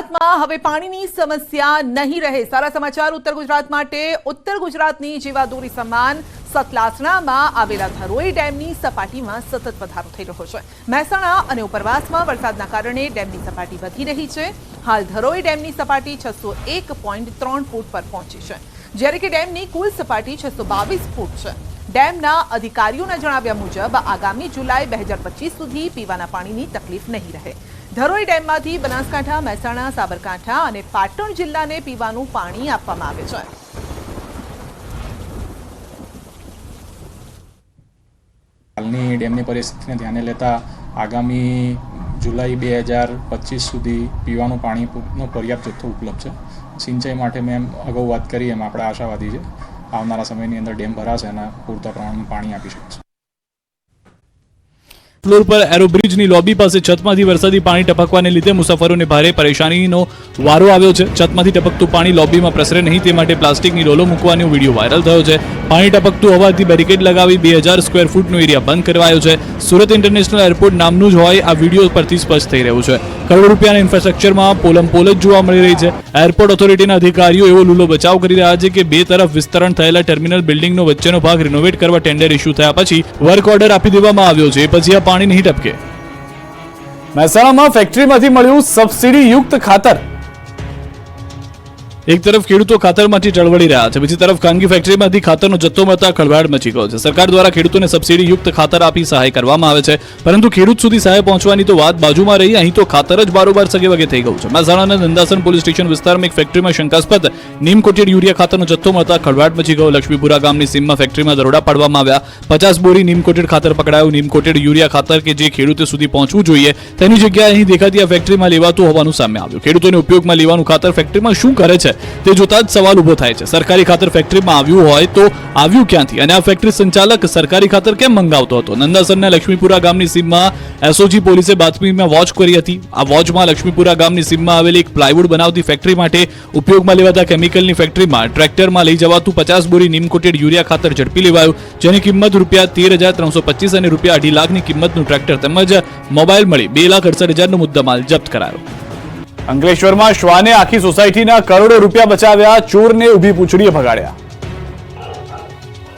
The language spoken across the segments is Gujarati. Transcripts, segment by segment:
ગુજરાતમાં હવે પાણીની સમસ્યા નહીં રહે। સારા સમાચાર ઉત્તર ગુજરાત માટે। ઉત્તર ગુજરાતની જીવાદોરી સમાન સતલાસણામાં આવેલા ધરોઈ ડેમની સપાટીમાં સતત વધારો થઈ રહ્યો છે। મહેસાણા અને ઉપરવાસમાં વરસાદના કારણે ડેમની સપાટી વધી રહી છે। હાલ ધરોઈ ડેમની સપાટી 601.3 ફૂટ પર પહોંચી છે, જ્યારે કે ડેમની કુલ સપાટી 622 ફૂટ છે। ડેમના અધિકારીઓના જણાવ્યા મુજબ આગામી જુલાઈ 2025 સુધી પીવાના પાણીની તકલીફ નહીં રહે। ધરોઈ ડેમમાંથી બનાસકાંઠા, મહેસાણા, સાબરકાંઠા અને પાટણ જિલ્લાને પીવાનું પાણી આપવામાં આવે છે। હાલની ડેમની પરિસ્થિતિને ધ્યાને લેતા આગામી જુલાઈ 2025 સુધી પીવાનું પાણીનો પર્યાપ્ત જથ્થો ઉપલબ્ધ છે। સિંચાઈ માટે મેં અગાઉ વાત કરી એમ આપણે આશાવાદી છે આવનારા સમયની અંદર ડેમ ભરાશે અને પૂરતા પ્રમાણમાં પાણી આપી શકશે। ફ્લોર પર એરોબ્રિજની લોબી પાસે છતમાંથી વરસાદી પાણી ટપકવાને લીધે મુસાફરોને ભારે પરેશાનીનો વારો આવ્યો છે। છતમાંથી ટપકતું પાણી લોબીમાં પ્રસરે નહીં તે માટે પ્લાસ્ટિકની ડોલો મૂકવાનો વિડીયો વાયરલ થયો છે। પાણી ટપકતું હોવાથી બેરિકેડ લગાવી 2000 સ્ક્વેર ફૂટનો એરિયા બંધ કરાયો છે। સુરત ઇન્ટરનેશનલ એરપોર્ટ નામનું જ હોય આ વિડીયો પરથી સ્પષ્ટ થઈ રહ્યું છે। કરોડો રૂપિયાના ઇન્ફ્રાસ્ટ્રક્ચરમાં પોલમપોલ જ જોવા મળી રહી છે। એરપોર્ટ ઓથોરિટીના અધિકારીઓ એવો લૂલો બચાવ કરી રહ્યા છે કે બે તરફ વિસ્તરણ થયેલા ટર્મિનલ બિલ્ડિંગનો વચ્ચેનો ભાગ રિનોવેટ કરવા ટેન્ડર ઇસ્યુ થયા પછી વર્ક ઓર્ડર આપી દેવામાં આવ્યો છે, પછી આ પાણી નહીં ટપકે। મહેસાણામાં ફેક્ટરીમાંથી મળ્યું સબસિડી યુક્ત ખાતર। એક તરફ ખેડૂતો ખાતરમાંથી ચળવળી રહ્યા છે, બીજી તરફ ખાનગી ફેક્ટરીમાંથી ખાતરનો જથ્થો મળતા ખળભળાટ મચી ગયો છે। સરકાર દ્વારા ખેડૂતોને સબસિડી યુક્ત ખાતર આપી સહાય કરવામાં આવે છે, પરંતુ ખેડૂત સુધી સહાય પહોંચવાની તો વાત બાજુમાં રહી, અહીં તો ખાતર જ બારોબાર સગેવગે થઈ ગયું છે। મહેસાણાના નંદાસન પોલીસ સ્ટેશન વિસ્તારમાં એક ફેક્ટરીમાં શંકાસ્પદ નીમ કોટેડ યુરિયા ખાતરનો જથ્થો મળતા ખળભળાટ મચી ગયો। લક્ષ્મીપુરા ગામની સીમમાં ફેક્ટરીમાં દરોડા પાડવામાં આવ્યા। 50 બોરી નીમ કોટેડ ખાતર પકડાયું। નીમ કોટેડ યુરિયા ખાતર કે જે ખેડૂતો સુધી પહોંચવું જોઈએ તેની જગ્યાએ અહીં દેખાતી આ ફેક્ટરીમાં લેવાતું હોવાનું સામે આવ્યું। ખેડૂતોને ઉપયોગમાં લેવાનું ખાતર ફેક્ટરીમાં શું કરે છે તે જોતા જ સવાલ ઉભો થાય છે। સરકારી ખાતર ફેક્ટરીમાં આવ્યું હોય તો આવ્યું ક્યાંથી, અને આ ફેક્ટરી સંચાલક સરકારી ખાતર કેમ મંગાવતો હતો? નંદાસરના લક્ષ્મીપુરા ગામની સીમમાં એસઓજી પોલીસે બાતમીમાં વોચ કરી હતી। આ વોચમાં લક્ષ્મીપુરા ગામની સીમમાં આવેલી એક પ્લાયવુડ બનાવતી ફેક્ટરી માટે ઉપયોગમાં લેવાતા કેમિકલની ફેક્ટરીમાં ટ્રેક્ટરમાં લઈ જવાતું 50 બોરી નીમ કોટેડ યુરિયા ખાતર ઝડપી લેવાયું, જેની કિંમત ₹13,325 અને ₹2.5 લાખની કિંમતનું ટ્રેક્ટર તેમજ મોબાઈલ મળી ₹2,68,000નો મુદ્દામાલ જપ્ત કરાયો। અંકલેશ્વરમાં શ્વાને આખી સોસાયટીના કરોડો રૂપિયા બચાવ્યા, ચોરને ઊભી પૂંછડીએ ભગાડ્યા।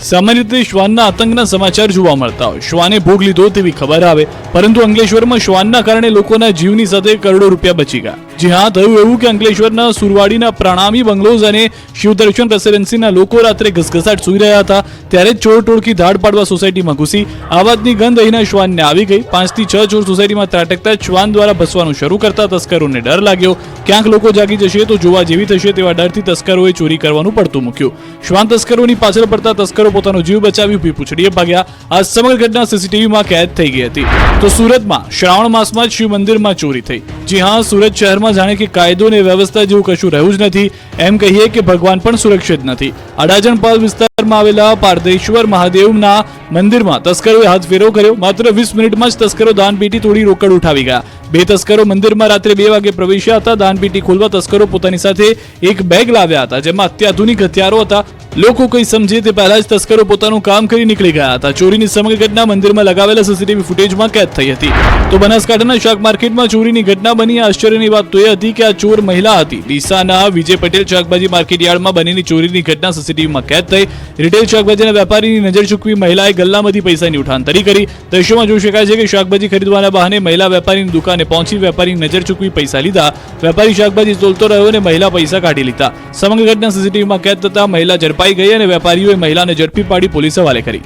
સામાન્ય રીતે શ્વાનના આતંકના સમાચાર જોવા મળતા હોય, શ્વાને ભોગ લીધો તેવી ખબર આવે, પરંતુ અંકલેશ્વરમાં શ્વાનના કારણે લોકોના જીવની સાથે કરોડો રૂપિયા બચી ગયા। જી હા, થયું એવું કે અંકલેશ્વરના સુરવાડીના પ્રણામી બંગલોઝ અને શિવદર્શન રેસિડેન્સીના લોકો રાત્રે ઘસઘસાટ સૂઈ રહ્યા હતા ત્યારે ચોર ટોળકી ધાડ પાડવા સોસાયટીમાં ઘૂસી આવાજની ગંધ અહીંના શ્વાનને આવી ગઈ। 5 થી 6 ચોર સોસાયટીમાં ત્રાટકતા શ્વાન દ્વારા ભસવાનું શરૂ કરતા તસ્કરોને ડર લાગ્યો। ક્યાંક લોકો જાગી જશે તો જોવા જેવી થશે તેવા ડરથી તસ્કરોએ ચોરી કરવાનું પડતું મૂક્યું। શ્વાન તસ્કરોની પાછળ પડતા તસ્કરો પોતાનો જીવ બચાવી ઊભી પૂંછડીએ ભાગ્યા। આ સમગ્ર ઘટના સીસીટીવીમાં કેદ થઈ ગઈ હતી। તો સુરતમાં શ્રાવણ માસમાં શિવ મંદિરમાં ચોરી થઈ। જી હા, સુરત શહેરમાં જાણે કે કાયદો અને વ્યવસ્થા જેવું કશું રહ્યું જ નથી, એમ કહીએ કે ભગવાન પણ સુરક્ષિત નથી। અડાજણપાલ વિસ્તારમાં આવેલા પારદેશ્વર મહાદેવના મંદિરમાં તસ્કરોએ હાથ ફેરો કર્યો। માત્ર 20 મિનિટમાં જ તસ્કરો દાનપેટી તોડી રોકડ ઉઠાવી ગયા। બે તસ્કરો મંદિરમાં રાત્રે 2 વાગે પ્રવેશ્યા હતા। દાનપેટી ખોલવા તસ્કરો પોતાની સાથે એક બેગ લાવ્યા હતા, જેમાં અત્યાધુનિક હથિયારો હતા। લોકો કોઈ સમજે તે પહેલા જ તસ્કરો પોતાનું કામ કરી નીકળી ગયા હતા। ચોરીની સમગ્ર ઘટના મંદિરમાં લગાવેલા સીસીટીવી ફૂટેજમાં કેદ થઈ હતી। તો બનાસકાંઠાના શાક માર્કેટમાં ચોરીની ઘટના બની। આશ્ચર્યની વાત તો એ હતી કે આ ચોર મહિલા હતી। ડીસાના વિજય પટેલ શાકભાજી માર્કેટ યાર્ડમાં બનેલી ચોરીની ઘટના સીસીટીવીમાં કેદ થઈ। રિટેલ શાકભાજીના વેપારીની નજર ચૂકવી મહિલાએ ગલ્લામાંથી પૈસાની ઉઠાંતરી કરી। દ્રશ્યોમાં જોઈ શકાય છે કે શાકભાજી ખરીદવાના બહાને મહિલા વેપારીની દુકાને પહોંચી વેપારીની નજર ચૂકવી પૈસા લીધા। વેપારી શાકભાજી તોલતો રહ્યો અને મહિલા પૈસા કાઢી લીધા। સમગ્ર ઘટના સીસીટીવીમાં કેદ થતા મહિલા ઝડપાઈ ગઈ અને વેપારીઓએ મહિલાને ઝડપી પાડી પોલીસ હવાલે કરી।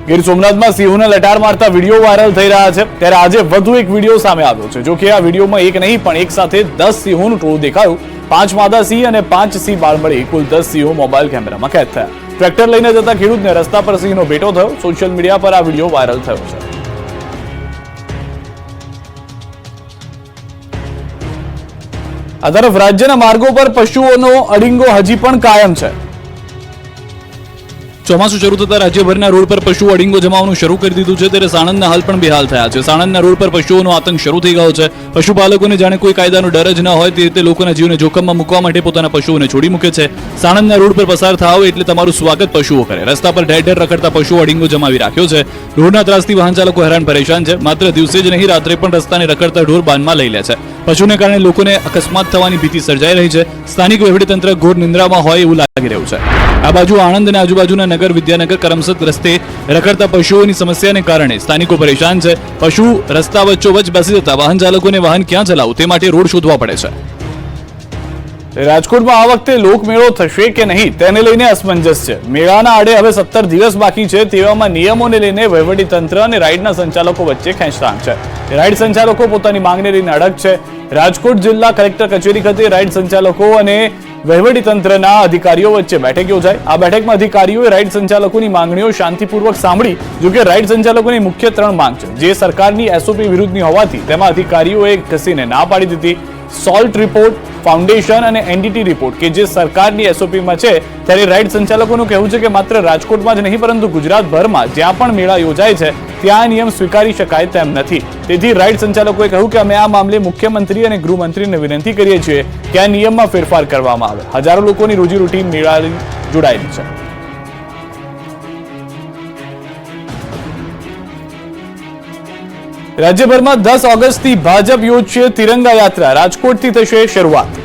ગીર સોમનાથમાં સિંહોને લટાર મારતા વિડીયો વાયરલ થઈ રહ્યા છે, ત્યારે આજે વધુ એક વિડીયો સામે આવ્યો છે। જો કે આ વિડીયોમાં એક નહીં પણ એક સાથે 10 સિંહોનું ટોળું દેખાયું। 5 માદા સિંહ અને 5 સિંહ બાળ મળી કુલ 10 સિંહો મોબાઈલ કેમેરામાં કેદ થયા। ટ્રેક્ટર લઈને જતા ખેડૂતને રસ્તા પર સિંહનો ભેટો થયો। સોશિયલ મીડિયા પર આ વિડીયો વાયરલ થયો છે। આ તરફ રાજ્યના માર્ગો પર પશુઓનો અડિંગો હજી પણ કાયમ છે। ચોમાસું શરૂ થતા રાજ્યભરના રોડ પર પશુઓ અડીંગો જમાવવાનું શરૂ કરી દીધું છે, ત્યારે સાણંદના હાલ પણ બેહાલ થયા છે. સાણંદના રોડ પર પશુઓનો આતંક શરૂ થઈ ગયો છે. પશુપાલકોને જાણે કોઈ કાયદાનો ડર જ ન હોય તે રીતે લોકોના જીવને જોખમમાં મૂકવા માટે પોતાના પશુઓને છોડી મૂકે છે. સાણંદના રોડ પર પસાર થાવ એટલે તમારું સ્વાગત પશુઓ કરે. રસ્તા પર ઢેર ઢેર રખડતા પશુઓ અડીંગો જમાવી રાખ્યો છે. રોડના ત્રાસથી વાહન ચાલકો હેરાન પરેશાન છે. માત્ર દિવસે જ નહીં, રાત્રે પણ રસ્તાને રખડતા ઢોર બાનમાં લઈ લે છે. પશુને કારણે લોકોને અકસ્માત થવાની ભીતિ સર્જાઈ રહી છે. સ્થાનિક વહીવટીતંત્ર ઘોર નિંદ્રામાં હોય એવું લાગી રહ્યું છે. આ બાજુ આણંદ અને આજુબાજુના નગર, વિદ્યાનગર, કરમસદ રસ્તે રખડતા પશુઓની સમસ્યાને કારણે સ્થાનિકો પરેશાન છે. પશુ રસ્તા વચ્ચોવચ્ચ બેસી જતા વાહન ચાલકોને વાહન ક્યાં ચલાવવું તે માટે રોડ શોધવા પડે છે. રાજકોટમાં આ વખતે લોકમેળો થશે કે નહીં તેને લઈને અસમંજસ છે. મેળાના આડે હવે 17 દિવસ બાકી છે. તેવામાં નિયમોને લઈને વહીવટીતંત્ર અને રાઇડના સંચાલકો વચ્ચે ખેંચતાણ છે. રાઇડ સંચાલકો પોતાની માંગને લઈને અડગ છે. રાજકોટ જિલ્લા કલેક્ટર કચેરી ખાતે રાઇડ સંચાલકો અને વહીવટીતંત્રના અધિકારીઓ વચ્ચે બેઠક યોજાઈ. આ બેઠકમાં અધિકારીઓએ રાઇડ સંચાલકોની માંગણીઓ શાંતિપૂર્વક સાંભળી. જોકે રાઇડ સંચાલકોની મુખ્ય 3 માંગ છે, જે સરકારની એસઓપી વિરુદ્ધની હોવાથી તેમાં અધિકારીઓએ ઘસીને ના પાડી દીધી. સોલ્ટ રિપોર્ટ, ફાઉન્ડેશન અને એનડીટી રિપોર્ટ કે જે સરકારની એસઓપીમાં છે, ત્યારે રાઇડ સંચાલકોનું કહેવું છે કે માત્ર રાજકોટમાં જ નહીં પરંતુ ગુજરાતભરમાં જ્યાં પણ મેળા યોજાય છે ત્યાં નિયમ સ્વીકારી શકાય તેમ નથી. તેથી રાઇડ સંચાલકોએ કહ્યું કે અમે આ મામલે મુખ્યમંત્રી અને ગૃહમંત્રીને વિનંતી કરીએ છીએ કે આ નિયમમાં ફેરફાર કરવામાં આવે. હજારો લોકોની રોજીરોટી મેળાથી જોડાયેલી છે. રાજ્યભરમાં 10 ઓગસ્ટથી ભાજપ યોજશે તિરંગા યાત્રા. રાજકોટથી થશે શરૂઆત.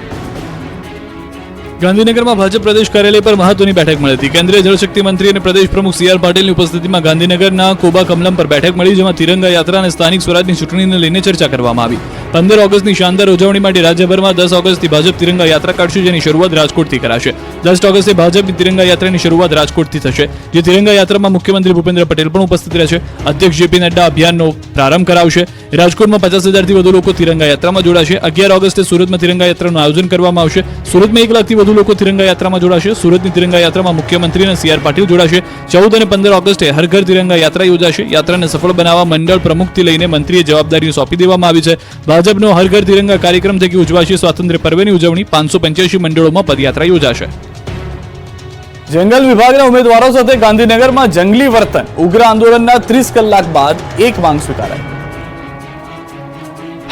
ગાંધીનગરમાં ભાજપ પ્રદેશ કાર્યાલય પર મહત્વની બેઠક મળી હતી. કેન્દ્રીય જળશક્તિ મંત્રી અને પ્રદેશ પ્રમુખ સી.આર. પાટીલની ઉપસ્થિતિમાં ગાંધીનગરના કોબા કમલમ પર બેઠક મળી, જેમાં તિરંગા યાત્રા અને સ્થાનિક સ્વરાજની ચૂંટણીને લઈને ચર્ચા કરવામાં આવી. 15 ઓગસ્ટની શાનદાર ઉજવણી માટે રાજ્યભરમાં 10 ઓગસ્ટથી ભાજપ તિરંગા યાત્રા કાઢશે, જેની શરૂઆત રાજકોટથી કરાશે. 10 ઓગસ્ટે ભાજપની તિરંગા યાત્રાની શરૂઆત રાજકોટથી થશે, જે તિરંગા યાત્રામાં મુખ્યમંત્રી ભૂપેન્દ્ર પટેલ પણ ઉપસ્થિત રહેશે. અધ્યક્ષ જેપી નડ્ડા અભિયાનનો પ્રારંભ કરાવશે. રાજકોટમાં 50,000થી વધુ લોકો તિરંગા યાત્રામાં જોડાશે. 11 ઓગસ્ટે સુરતમાં તિરંગા યાત્રાનું આયોજન કરવામાં આવશે. સુરતમાં 1 લાખથી વધુ લોકો તિરંગા યાત્રામાં જોડાશે. સુરતની તિરંગા યાત્રામાં મુખ્યમંત્રી અને સી.આર. પાટીલ જોડાશે. 14 અને 15 ઓગસ્ટે હર ઘર તિરંગા યાત્રા યોજાશે. યાત્રાને સફળ બનાવવા મંડળ પ્રમુખથી લઈને મંત્રીએ જવાબદારીઓ સોંપી દેવામાં આવી છે. ભાજપનો હર ઘર તિરંગા કાર્યક્રમ થકી ઉજવાશે સ્વાતંત્ર્ય પર્વની ઉજવણી. 585 મંડળોમાં પદયાત્રા યોજાશે. જંગલ વિભાગના ઉમેદવારો સાથે ગાંધીનગરમાં જંગલી વર્તન. ઉગ્ર આંદોલનના 30 કલાક બાદ એક માંગ સ્વીકારાઈ.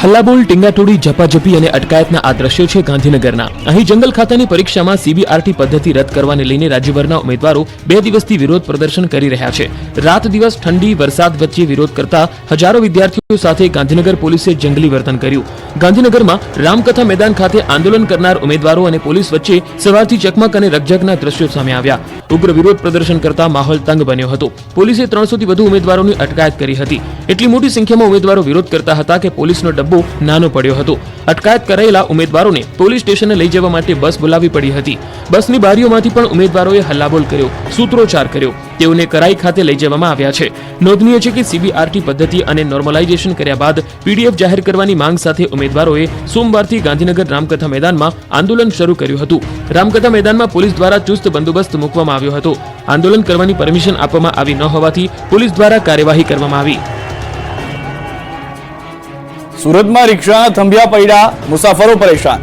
હલ્લાબોલ, ટીંગાટોળી, ઝપાઝપી અને અટકાયતના આ દ્રશ્યો છે ગાંધીનગરના. અહીં જંગલ ખાતાની પરીક્ષામાં સીબીઆરટી પદ્ધતિ રદ કરવાને લઈને રાજ્યભરના ઉમેદવારો 2 દિવસથી વિરોધ પ્રદર્શન કરી રહ્યા છે. રાત દિવસ ઠંડી, વરસાદ વચ્ચે વિરોધ કરતા હજારો વિદ્યાર્થીઓ સાથે ગાંધીનગર પોલીસે જંગલી વર્તન કર્યું. ગાંધીનગરમાં રામકથા મેદાન ખાતે આંદોલન કરનાર ઉમેદવારો અને પોલીસ વચ્ચે સવારથી ચકમક અને રકઝકના દ્રશ્યો સામે આવ્યા. ઉગ્ર વિરોધ પ્રદર્શન કરતા માહોલ તંગ બન્યો હતો. પોલીસે 300થી વધુ ઉમેદવારોની અટકાયત કરી હતી. એટલી મોટી સંખ્યામાં ઉમેદવારો વિરોધ કરતા હતા કે પોલીસનો ડબ્બો નાનો પડ્યો હતો. અટકાયત કરાયેલા ઉમેદવારોને પોલીસ સ્ટેશને લઈ જવા માટે બસ બોલાવી પડી હતી. બસની બારીઓમાંથી પણ ઉમેદવારોએ હલ્લાબોલ કર્યો, સૂત્રોચ્ચાર કર્યો. તેઓને કરાઈ ખાતે લઈ જવામાં આવ્યા છે. નોંધનીય છે કે સીબીઆરટી પદ્ધતિ અને નોર્મલાઇઝેશન કર્યા બાદ પીડીએફ જાહેર કરવાની માંગ સાથે ઉમેદવારોએ સોમવારથી ગાંધીનગર રામકથા મેદાનમાં આંદોલન શરૂ કર્યું હતું. રામકથા મેદાનમાં પોલીસ દ્વારા ચુસ્ત બંદોબસ્ત મૂકવામાં આવ્યો હતો. આંદોલન કરવાની પરમિશન આપવામાં આવી ન હોવાથી પોલીસ દ્વારા કાર્યવાહી કરવામાં આવી. સુરતમાં રિક્ષાના થંભિયા પડ્યા, મુસાફરો પરેશાન.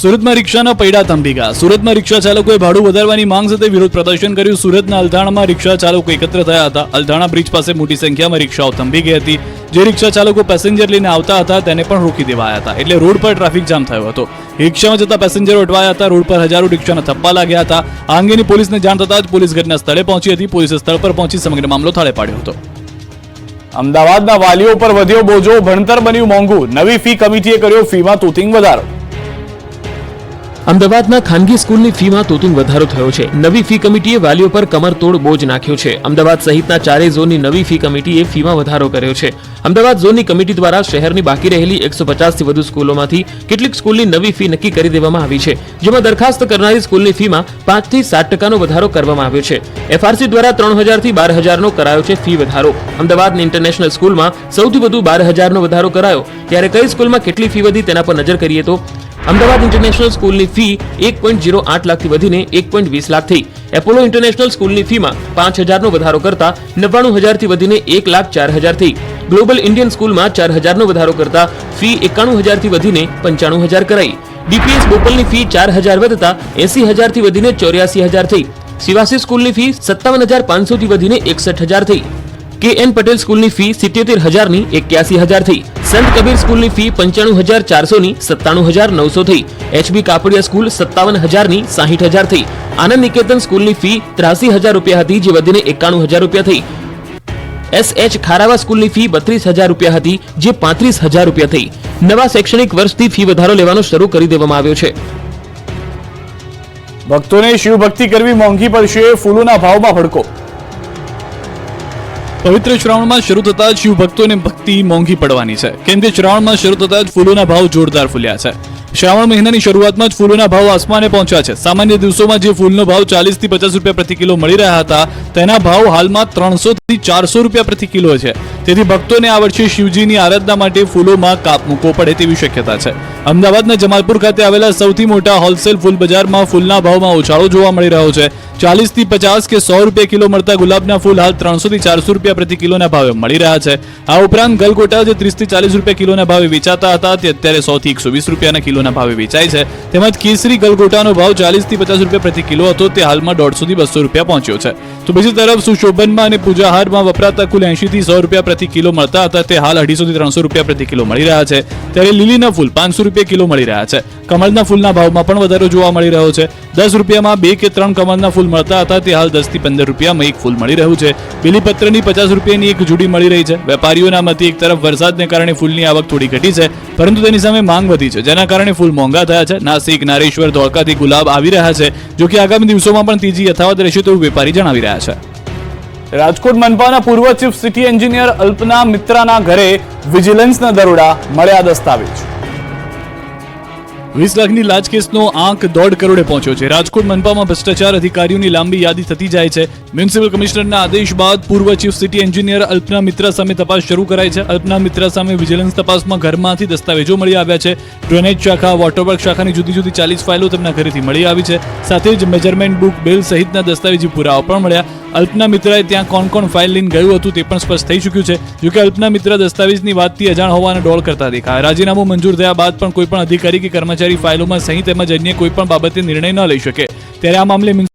સુરતમાં રિક્ષાના પૈડા થંભી ગયા. સુરતમાં રિક્ષા ચાલકોએ ભાડું વધારવાની માંગ સાથે વિરોધ પ્રદર્શન કર્યું. સુરતના અલથાણામાં રિક્ષા ચાલકો એકત્ર થયા હતા. અલથાણા બ્રિજ પાસે મોટી સંખ્યામાં રિક્ષાઓ થંભી ગઈ હતી. જે રિક્ષા ચાલકો પેસેન્જર લઈને આવતા હતા તેને પણ રોકી દેવાયા હતા, એટલે રોડ પર ટ્રાફિક જામ થયો હતો. રિક્ષામાં જતા પેસેન્જરો અટવાયા હતા. રોડ પર હજારો રિક્ષાના થપ્પા લાગ્યા હતા. આ અંગેની પોલીસને જાણ થતાં જ પોલીસ ઘટના સ્થળે પહોંચી હતી. પોલીસે સ્થળ પર પહોંચી સમગ્ર મામલો થાળે પાડ્યો હતો. અમદાવાદના વાલીઓ પર વધ્યો બોજો, ભણતર બન્યું મોંઘું. નવી ફી કમિટીએ કર્યો ફીમાં તૂતિંગ વધારો. અમદાવાદના ખાનગી સ્કૂલની ફીમાં તૂતિંગ વધારો થયો છે. નવી ફી કમિટીએ વાલીઓ પર કમરતોડ બોજ નાખ્યો છે. અમદાવાદ સહિતના 4 ઝોનની નવી ફી કમિટીએ ફીમાં વધારો કર્યો છે. અમદાવાદ ઝોનની કમિટી દ્વારા શહેરની બાકી રહેલી 150થી વધુ સ્કૂલોમાંથી કેટલીક સ્કૂલની નવી ફી નક્કી કરી દેવામાં આવી છે, જેમાં દરખાસ્ત કરનારી સ્કૂલની ફીમાં 5 થી 7% વધારો કરવામાં આવ્યો છે. એફઆરસી દ્વારા 3000 થી 12000નો કરાયો છે ફી વધારો. અમદાવાદની ઇન્ટરનેશનલ સ્કૂલમાં સૌથી વધુ 12000નો વધારો કરાયો. ત્યારે કઈ સ્કૂલમાં કેટલી ફી વધી તેના પર નજર કરીએ તો અમદાવાદ ઇન્ટરનેશનલ સ્કૂલની ફી 1.08 લાખથી વધીને 1.20 લાખ થઈ. એપોલો ઇન્ટરનેશનલ સ્કૂલની ફીમાં 5000નો વધારો કરતા 99000થી વધીને 1,04,000 થઈ. ગ્લોબલ ઇન્ડિયન સ્કૂલમાં 4000નો વધારો કરતા ફી 91000થી વધીને 95000 કરાઈ. ડીપીએસ બોપલની ફી 4000 વધતા 80000થી વધીને 84000 થઈ. શિવાસી સ્કૂલની ફી 57,500 થી વધીને 61,000 થઈ. KN પટેલ સ્કૂલની ફી 77,000 ની 81,000 થઈ. સંત કબીર સ્કૂલની ફી 95,400 ની 97,900 થઈ. HB કાપડિયા સ્કૂલ 57,000 ની 60,000 થઈ. આનંદ નિકેતન સ્કૂલની ફી 83,000 રૂપિયા હતી જે વધીને 91,000 રૂપિયા થઈ. SH ખારાવા સ્કૂલની ફી 32,000 રૂપિયા હતી જે 35,000 રૂપિયા થઈ. નવા શૈક્ષણિક વર્ષથી ફી વધારો લેવાનો શરૂ કરી દેવામાં આવ્યો છે. ભક્તોને શિવભક્તિ કરવી મોંઘી પડશે, ફૂલોના ભાવમાં ભડકો. પવિત્ર શ્રાવણમાં શરૂ થતા જ શિવ ભક્તોને ભક્તિ મોંઘી પડવાની છે, કેમ કે શ્રાવણમાં શરૂ થતા જ ફૂલોના ભાવ જોરદાર ફૂલ્યા છે. શ્રાવણ મહિનાની શરૂઆતમાં જ ફૂલોના ભાવ આસમાને પહોંચ્યા છે. સામાન્ય દિવસોમાં જે ફૂલનો ભાવ 40 થી 50 રૂપિયા પ્રતિ કિલો મળી રહ્યા હતા તેના ભાવ હાલમાં 300 થી 400 રૂપિયા પ્રતિ કિલો છે. તેથી ભક્તોને આ વર્ષે શિવજીની આરાધના માટે ફૂલોમાં કાપ મૂકવો પડે તેવી શક્યતા છે. અમદાવાદના જમાલપુર ખાતે આવેલા સૌથી મોટા હોલસેલ ફૂલ બજારમાં ફૂલના ભાવમાં ઉછાળો જોવા મળી રહ્યો છે. 40 થી 50 કે 100 રૂપિયા કિલો મળતા ગુલાબના ફૂલ હાલ 300 થી 400 રૂપિયા પ્રતિ કિલોના ભાવે મળી રહ્યા છે. આ ઉપરાંત ગલગોટા જે 30 થી 40 રૂપિયા કિલોના ભાવે વેચાતા હતા તે અત્યારે 100 થી 120 રૂપિયાના કિલોના ભાવે વેચાય છે. તેમજ કેસરી ગલગોટાનો ભાવ 40 થી 50 રૂપિયા પ્રતિ કિલો હતો તે હાલમાં 150 થી 200 રૂપિયા પહોંચ્યો છે. તો બીજી તરફ સુશોભનમાં અને પૂજાહારમાં વપરાતા કુલ 80 થી 100 રૂપિયા પ્રતિ કિલો મળતા હતા તે હાલ 250 થી 300 રૂપિયા પ્રતિ કિલો મળી રહ્યા છે. ત્યારે લીલીના ફૂલ 500 રૂપિયા કિલો મળી રહ્યા છે. કમળના ફૂલના ભાવમાં પણ વધારો જોવા મળી રહ્યો છે. 10 રૂપિયામાં 2 કે 3 કમળના ફૂલ મળતા હતા તે હાલ 10 થી 15 રૂપિયામાં એક ફૂલ મળી રહ્યું છે. બીલીપત્રની 50 રૂપિયાની એક જોડી મળી રહી છે. વેપારીઓના મતે એક તરફ વરસાદને કારણે ફૂલની આવક થોડી ઘટી છે, પરંતુ તેની સામે માંગ વધી છે, જેના કારણે ફૂલ મોંઘા થયા છે. નાસિક, નારેશ્વર, ધોળકાથી ગુલાબ આવી રહ્યા છે, જો કે આગામી દિવસોમાં પણ તેજી યથાવત રહેશે તેવું વેપારી જણાવી રહ્યા છે. રાજકોટ મનપાના પૂર્વ ચીફ સિટી એન્જિનિયર અલ્પના મિત્રાના ઘરે વિજિલન્સના દરોડા, મળ્યા દસ્તાવેજ. 20 લાખની લાંચ કેસનો આંક 1.5 કરોડે પહોંચ્યો છે. રાજકોટ મનપામાં ભ્રષ્ટાચાર અધિકારીઓની લાંબી યાદી થતી જાય છે. મ્યુનિસિપલ કમિશનરના આદેશ બાદ પૂર્વ chief city engineer alpana Mitra સામે તપાસ શરૂ કરાઈ છે. અલ્પના મિત્રા સામે વિજિલન્સ તપાસમાં ઘરમાંથી દસ્તાવેજો મળી આવ્યા છે. ડ્રેનેજ શાખા, વોટરવર્ક શાખાની જુદી જુદી 40 ફાઇલો તેમના ઘરેથી મળી આવી છે. સાથે જ મેજરમેન્ટ બુક, બિલ સહિતના દસ્તાવેજી પુરાવા પણ મળ્યા. અલ્પના મિત્રાએ ત્યાં કોણ કોણ ફાઇલ લઈને ગયું હતું તે પણ સ્પષ્ટ થઈ ચૂક્યું છે. જોકે અલ્પના મિત્રા દસ્તાવેજની વાતથી અજાણ હોવાનો ડોળ કરતા દેખાયા. રાજીનામું મંજૂર થયા બાદ પણ કોઈ પણ અધિકારી કે કર્મચારી ફાઇલોમાં સહી તેમજ અન્ય કોઈ પણ બાબતે નિર્ણય ન લઈ શકે. ત્યારે આ મામલે